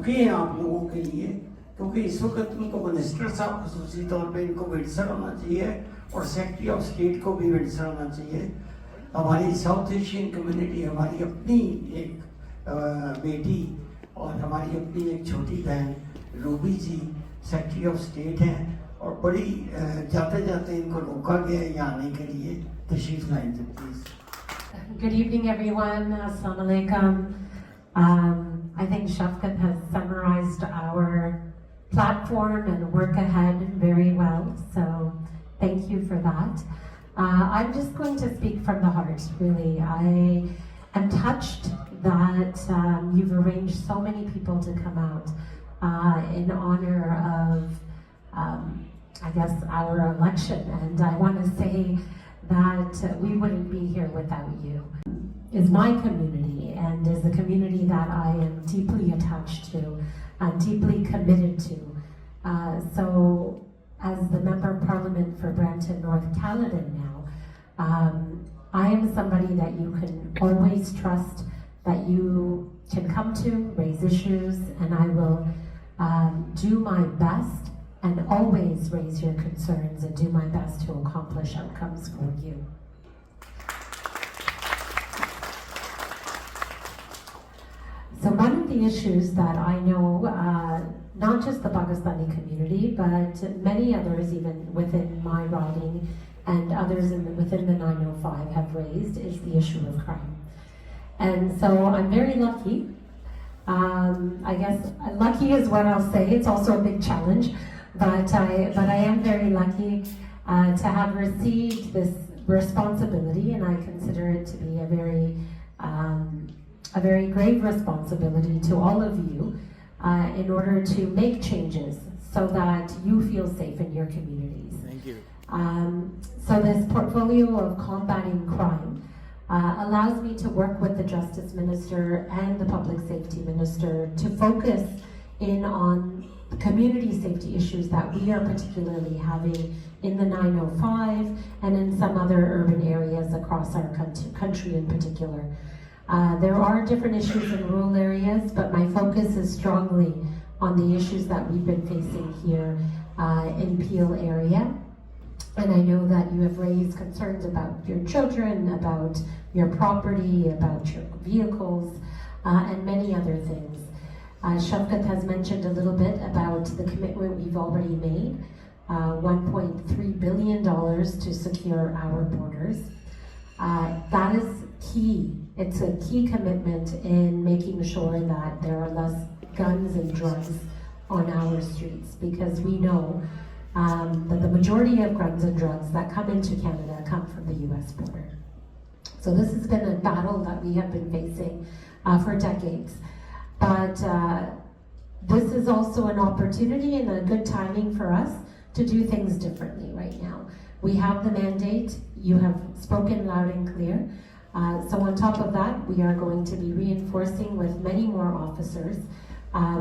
रुके हैं आप लोगों के लिए, क्योंकि इस वक्त उनको मिनिस्टर साहब खसूसी तौर पे इनको विंडसर होना चाहिए और सेक्रेटरी ऑफ स्टेट को भी विंडसर होना चाहिए। हमारी साउथ एशियन कम्युनिटी, हमारी अपनी एक बेटी और हमारी अपनी एक छोटी बहन Ruby ji secretary of state हैं और बड़ी जाते जाते इनको रोका गया है यहाँ आने के लिए। तशरीफ लाएं please. Good evening, everyone. Assalamu alaikum. I think Shafqat has summarized our platform and work ahead very well, so thank you for that. I'm just going to speak from the heart, really. I am touched that you've arranged so many people to come out in honor of, I guess, our election, and I want to say that we wouldn't be here without you. Is my community and is the community that I am deeply attached to and deeply committed to. So as the Member of Parliament for Brampton North Caledon now, I am somebody that you can always trust, that you can come to, raise issues, and I will do my best and always raise your concerns and do my best to accomplish outcomes for you. So one of the issues that I know, not just the Pakistani community, but many others even within my riding and others within the 905 have raised, is the issue of crime. And so I'm very lucky. I guess lucky is what I'll say. It's also a big challenge. But I am very lucky to have received this responsibility, and I consider it to be a very grave responsibility to all of you in order to make changes so that you feel safe in your communities. Thank you. So this portfolio of combating crime allows me to work with the Justice Minister and the Public Safety Minister to focus in on community safety issues that we are particularly having in the 905 and in some other urban areas across our country in particular. There are different issues in rural areas, but my focus is strongly on the issues that we've been facing here in Peel area. And I know that you have raised concerns about your children, about your property, about your vehicles, and many other things. Shafqat has mentioned a little bit about the commitment we've already made, $1.3 billion to secure our borders. That is key. It's a key commitment in making sure that there are less guns and drugs on our streets, because we know that the majority of guns and drugs that come into Canada come from the US border. So this has been a battle that we have been facing for decades. But this is also an opportunity and a good timing for us to do things differently right now. We have the mandate, you have spoken loud and clear. So on top of that, we are going to be reinforcing with many more officers,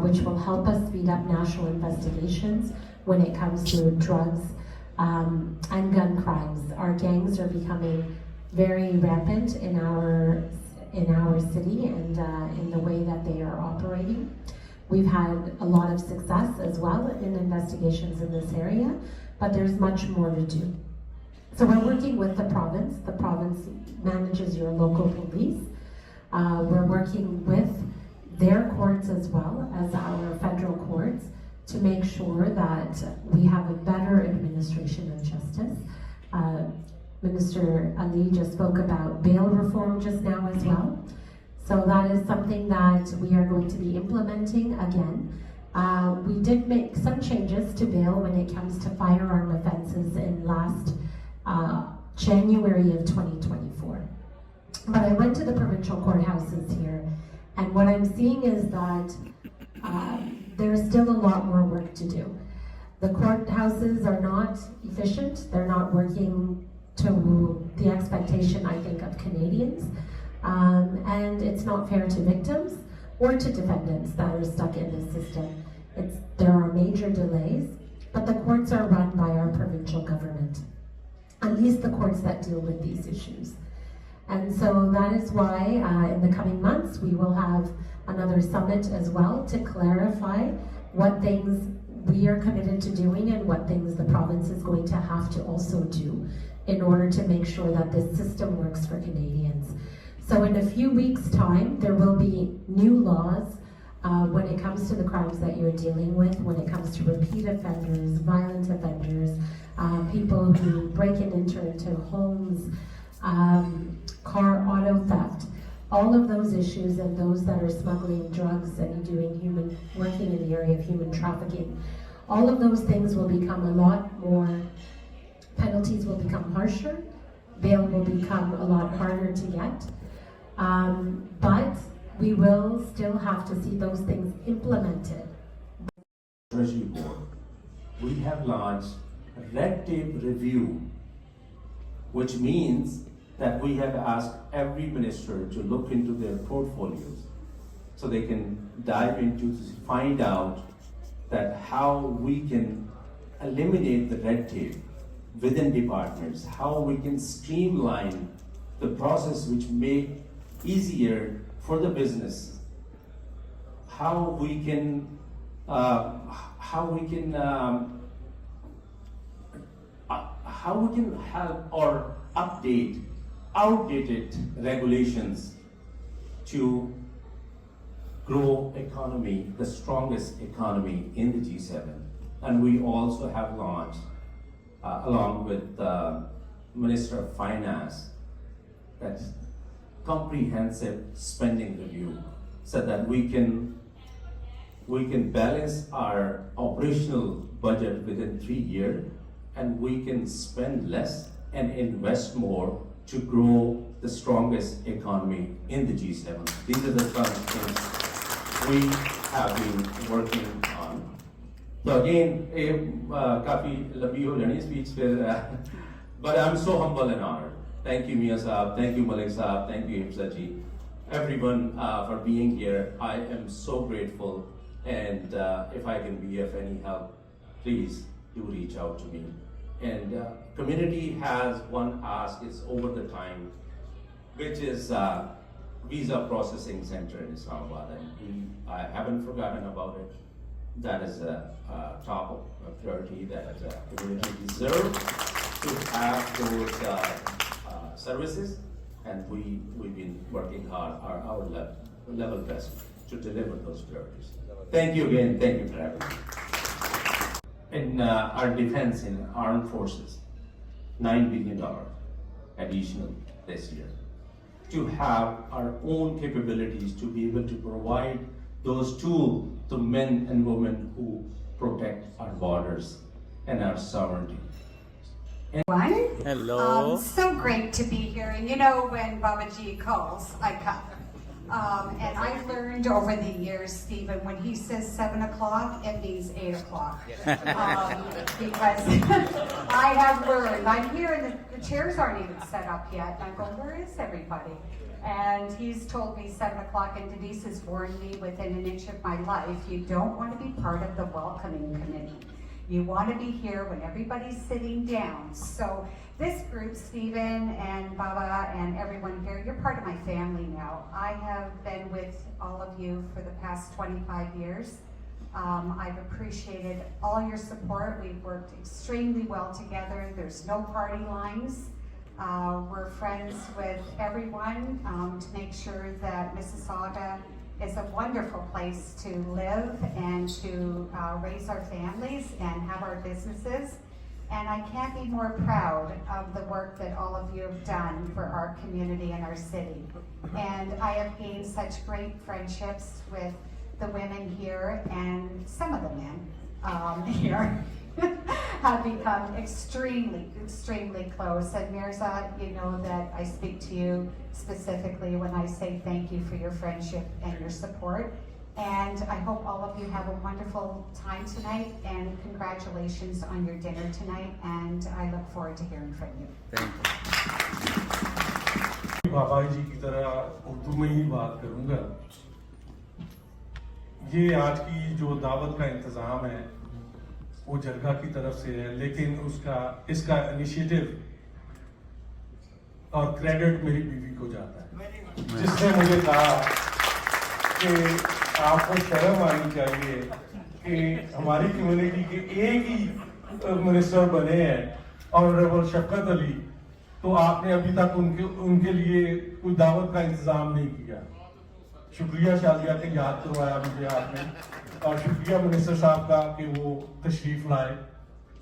which will help us speed up national investigations when it comes to drugs and gun crimes. Our gangs are becoming very rampant in our city and in the way that they are operating. We've had a lot of success as well in investigations in this area, but there's much more to do. So we're working with the province. The province manages your local police. We're working with their courts as well as our federal courts to make sure that we have a better administration of justice. Minister Ali just spoke about bail reform just now as well. So that is something that we are going to be implementing again. We did make some changes to bail when it comes to firearm offenses in last January of 2024. But I went to the provincial courthouses here, and what I'm seeing is that there's still a lot more work to do. The courthouses are not efficient. They're not working to the expectation, I think, of Canadians. And it's not fair to victims or to defendants that are stuck in this system. There are major delays, but the courts are run by our provincial government, at least the courts that deal with these issues. And so that is why in the coming months we will have another summit as well to clarify what things we are committed to doing and what things the province is going to have to also do in order to make sure that this system works for Canadians. So in a few weeks' time, there will be new laws when it comes to the crimes that you're dealing with, when it comes to repeat offenders, violent offenders, people who break and enter into homes, car auto theft, all of those issues, and those that are smuggling drugs and working in the area of human trafficking, all of those things will become a lot more, penalties will become harsher, bail will become a lot harder to get, but we will still have to see those things implemented. Treasury Board, we have launched a red tape review, which means that we have asked every minister to look into their portfolios so they can dive into to find out that how we can eliminate the red tape within departments, how we can streamline the process which make easier for the business, how we can help or update outdated regulations to grow economy, the strongest economy in the G7. And we also have launched, along with the Minister of Finance, that comprehensive spending review so that we can balance our operational budget within 3 years, and we can spend less and invest more to grow the strongest economy in the G7. These are the kind of things we have been working on. So again, काफी लंबी हो जानी speech but I'm so humble and honored. Thank you, Mia Saab. Thank you, Malik Saab. Thank you, افزا ji. Everyone for being here. I am so grateful. And if I can be of any help, please do reach out to me. And community has one ask, it's over the time, which is visa processing center in Islamabad. And I haven't forgotten about it. That is a top priority that community deserves to have those services. And we've been working hard, our level best to deliver those priorities. Thank you again. Thank you for having me. In our defense in armed forces, $9 billion additional this year, to have our own capabilities to be able to provide those tools to men and women who protect our borders and our sovereignty. Hello. So great to be here. And you know, when Babaji calls, I come. And I've learned over the years, Stephen, when he says 7 o'clock, it means 8 o'clock. Because I have learned, I'm here and the chairs aren't even set up yet. And I go, where is everybody? And he's told me 7 o'clock, and Denise has warned me within an inch of my life, you don't want to be part of the welcoming committee. You want to be here when everybody's sitting down. So this group, Stephen and Baba and everyone here, you're part of my family now. I have been with all of you for the past 25 years. I've appreciated all your support. We've worked extremely well together. There's no party lines. We're friends with everyone to make sure that Mississauga is a wonderful place to live and to raise our families and have our businesses. And I can't be more proud of the work that all of you have done for our community and our city. And I have gained such great friendships with the women here, and some of the men here have become extremely, extremely close. And Mirzad, you know that I speak to you specifically when I say thank you for your friendship and your support. And I hope all of you have a wonderful time tonight, and congratulations on your dinner tonight, and I look forward to hearing from you. Thank you. बाबा जी की तरह उर्दू में ही बात करूंगा। ये आज की जो दावत का इंतजाम है वो जरगह की तरफ से है, लेकिन इसका इनिशिएटिव और क्रेडिट मेरी बीवी को जाता है, जिसने मुझे कहा कि आपको शर्म आनी चाहिए कि हमारी कम्युनिटी के एक ही मिनिस्टर बने हैं ऑनरेबल शफकत अली, तो आपने अभी तक उनके लिए कोई दावत का इंतजाम नहीं किया। शुक्रिया शाजिया के याद करवाया मुझे आपने, और शुक्रिया मिनिस्टर साहब का कि वो तशरीफ लाए,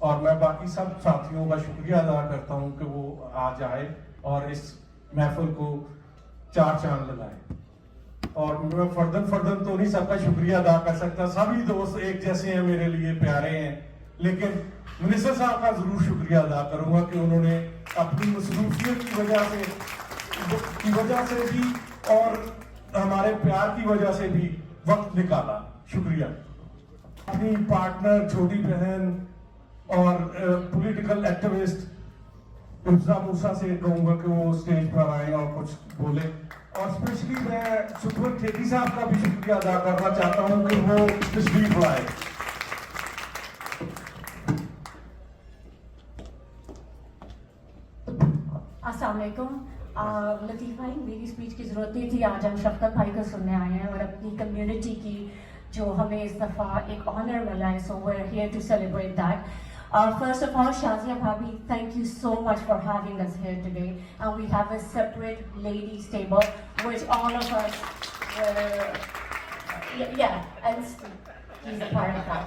और मैं बाकी सब साथियों का शुक्रिया अदा करता हूँ कि वो आज आए और इस महफिल को चार चांद लगाए। और मैं फर्दन तो नहीं सबका शुक्रिया अदा कर सकता, सभी दोस्त एक जैसे हैं, मेरे लिए प्यारे हैं, लेकिन मिनिस्टर साहब का जरूर शुक्रिया अदा करूंगा कि उन्होंने अपनी मसरूफियत की वजह से भी और हमारे प्यार की वजह से भी वक्त निकाला। शुक्रिया। अपनी पार्टनर, छोटी बहन और पॉलिटिकल एक्टिविस्ट अफजा से कहूंगा कि वो स्टेज पर आए और कुछ बोले, और स्पेशली मैं शफकत खेती साहब का भी शुक्रिया अदा करना चाहता हूं कि वो तशरीफ लाए। अस्सलाम वालेकुम। लतीफ़ भाई, मेरी स्पीच की ज़रूरत नहीं थी, आज हम शफकत भाई को सुनने आए हैं और अपनी कम्युनिटी की जो हमें इस दफ़ा एक ऑनर मिला है, so we are here to celebrate that. First of all, Shazia Bhabhi, thank you so much for having us here today. And we have a separate ladies table, which all of us were, and he's a part of that.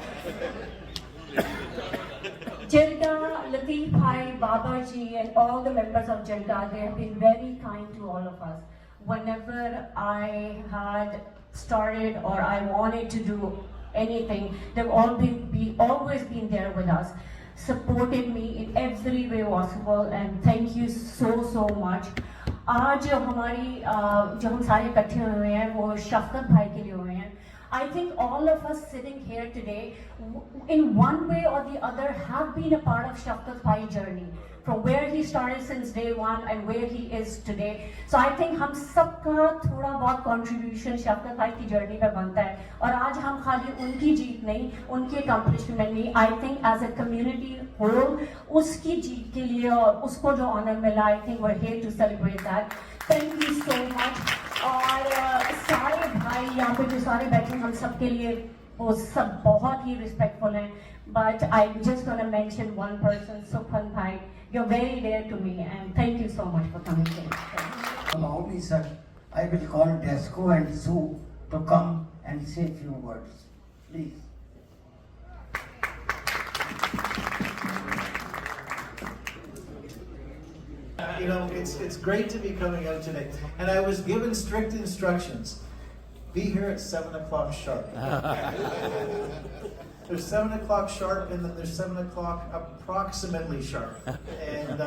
Jurgah, Lateef Bhai, Baba Ji, and all the members of Jurgah, they have been very kind to all of us. Whenever I had started or I wanted to do anything, they've always been there with us, supported me in every way possible, and thank you so much. आज हमारी जो हम सारे इकट्ठे हुए हैं वो शफकत भाई के लिए हुए हैं। I think all of us sitting here today, in one way or the other, have been a part of Shafqat Bhai's journey, from where he started since day one and where he is today. So I think हम सबका थोड़ा बहुत contribution शफकत भाई की journey पे बनता है, और आज हम खाली उनकी जीत नहीं, उनकी accomplishment नहीं, I think as a community whole, उसकी जीत के लिए और उसको जो honor मिला, I think we're here to celebrate that. Thank you so much. और सारे भाई यहाँ पे जो सारे बैठे हम सब के लिए वो सब बहुत ही respectful हैं, but I'm just gonna mention one person, Sukhman Bhai. You're very dear to me, and thank you so much for coming here. Allow me, sir, I will call Desco and Sue to come and say a few words, please. You know, it's great to be coming out today. And I was given strict instructions. Be here at 7 o'clock sharp. There's 7 o'clock sharp, and then there's 7 o'clock approximately sharp. And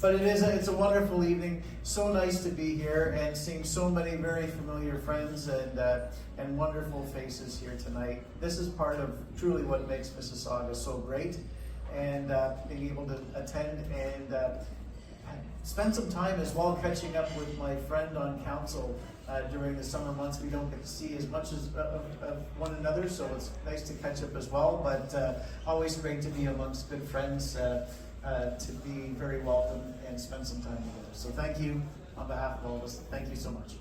but it's a wonderful evening. So nice to be here and seeing so many very familiar friends and wonderful faces here tonight. This is part of truly what makes Mississauga so great, and being able to attend and spend some time as well catching up with my friend on council during the summer months. We don't get to see as much as of one another, so it's nice to catch up as well, but always great to be amongst good friends, to be very welcome and spend some time together. So thank you on behalf of all of us. Thank you so much.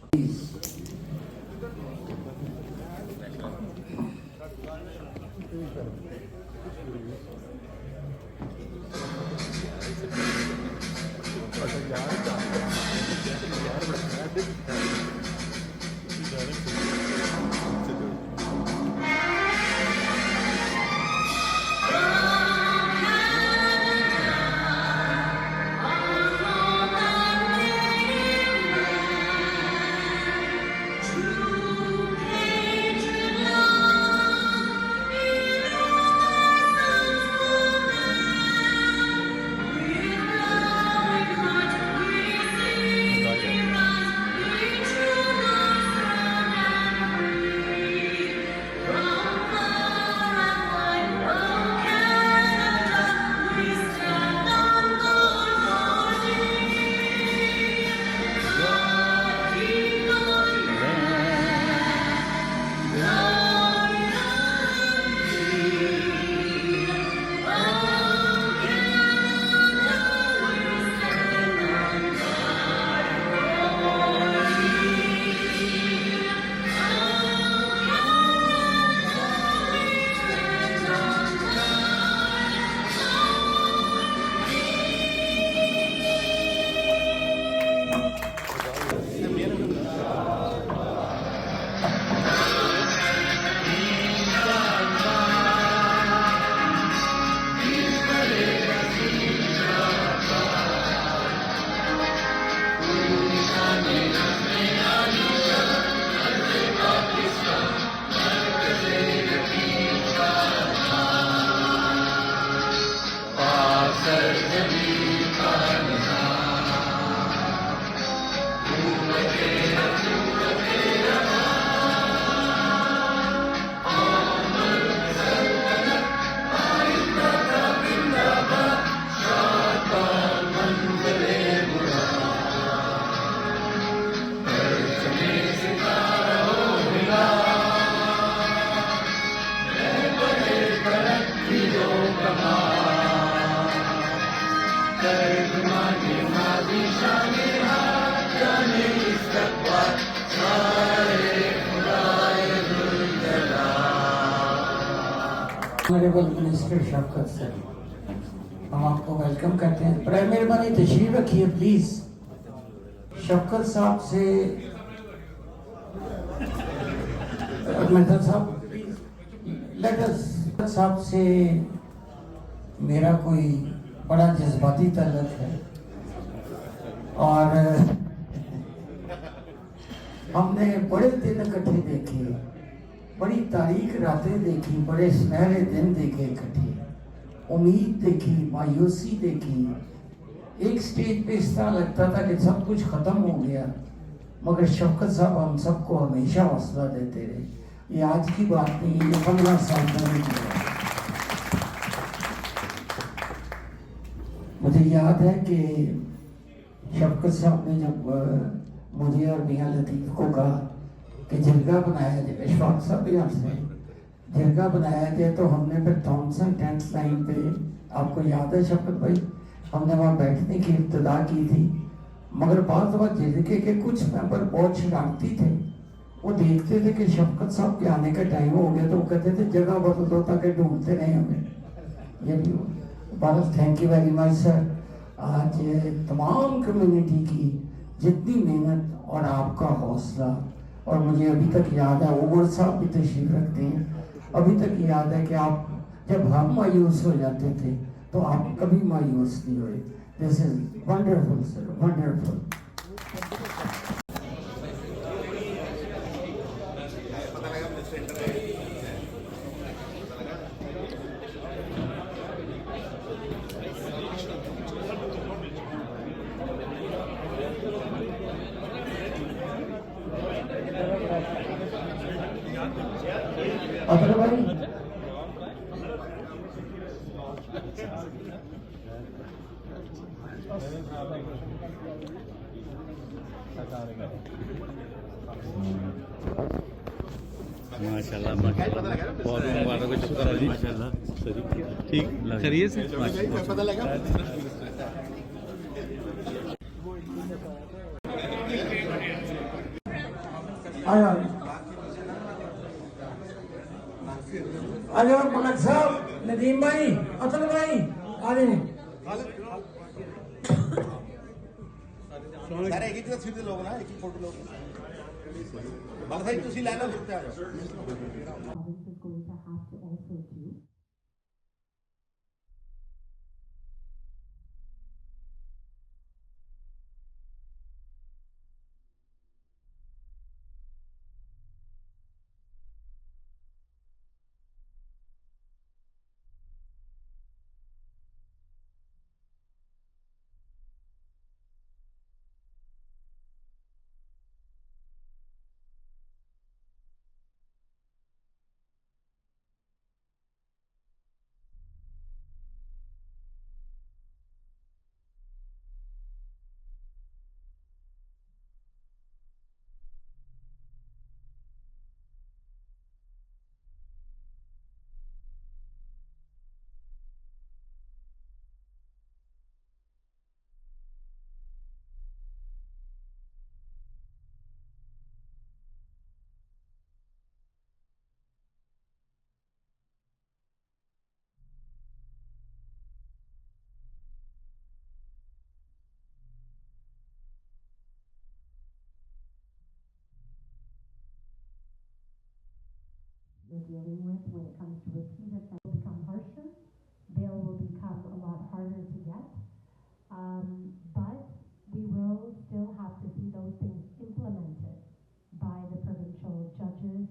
Honourable minister Shafqat sir, हम आपको welcome करते हैं। बड़ा मेहरबानी तशरीफ रखिए please. शफकत साहब से साहब से मेरा कोई बड़ा जज्बाती ताल्लुक है और हमने बड़े दिन इकट्ठे देखे, बड़ी तारीख रातें देखी, बड़े सुनहरे दिन देखे इकट्ठे, उम्मीद देखी, मायूसी देखी। एक स्टेज पे इस तरह लगता था कि सब कुछ खत्म हो गया, मगर शफकत साहब हम सबको हमेशा हौसला देते रहे। ये आज की बात नहीं है, ये 15 साल पहले की बात है। मुझे याद है कि शफकत साहब ने जब मुझे और मियां लतीफ को कहा कि जरगह बनाया जाए, शफकत साहब भी आपसे जरगह बनाया जाए, तो हमने फिर थॉमसन टेंथ लाइन पे, आपको याद है शफकत भाई, हमने वहाँ बैठने की इब्तिदा की थी। मगर बाद जरगे के कुछ मेंबर बहुत शरारती थे, वो देखते थे कि शफकत साहब के आने का टाइम हो गया तो वो कहते थे जगह बदल दो ताकि ढूंढते रहे हमें। ये भी Bharat, thank you very much sir. आज तमाम कम्युनिटी की जितनी मेहनत और आपका हौसला, और मुझे अभी तक याद है, ओवर साहब भी तशरीफ रखते हैं, अभी तक याद है कि आप जब हम मायूस हो जाते थे तो आप कभी मायूस नहीं हुए। This is wonderful sir, wonderful. अगर भाई माशाल्लाह माशाल्लाह, बहुत मुबारक हो, शुक्र है जी, माशाल्लाह ठीक खैरियत से पता लगा। अरे मलक साहब, नदीम भाई, अतल भाई, आ जाए। सारे एक ही तस्वीर दे लोग ना, एक ही फोटो लोग बाल भाई तुसी लाना जुड़ते आ जाओ। You're dealing with when it comes to repeat offense will become harsher, bail will become a lot harder to get, but we will still have to see those things implemented by the provincial judges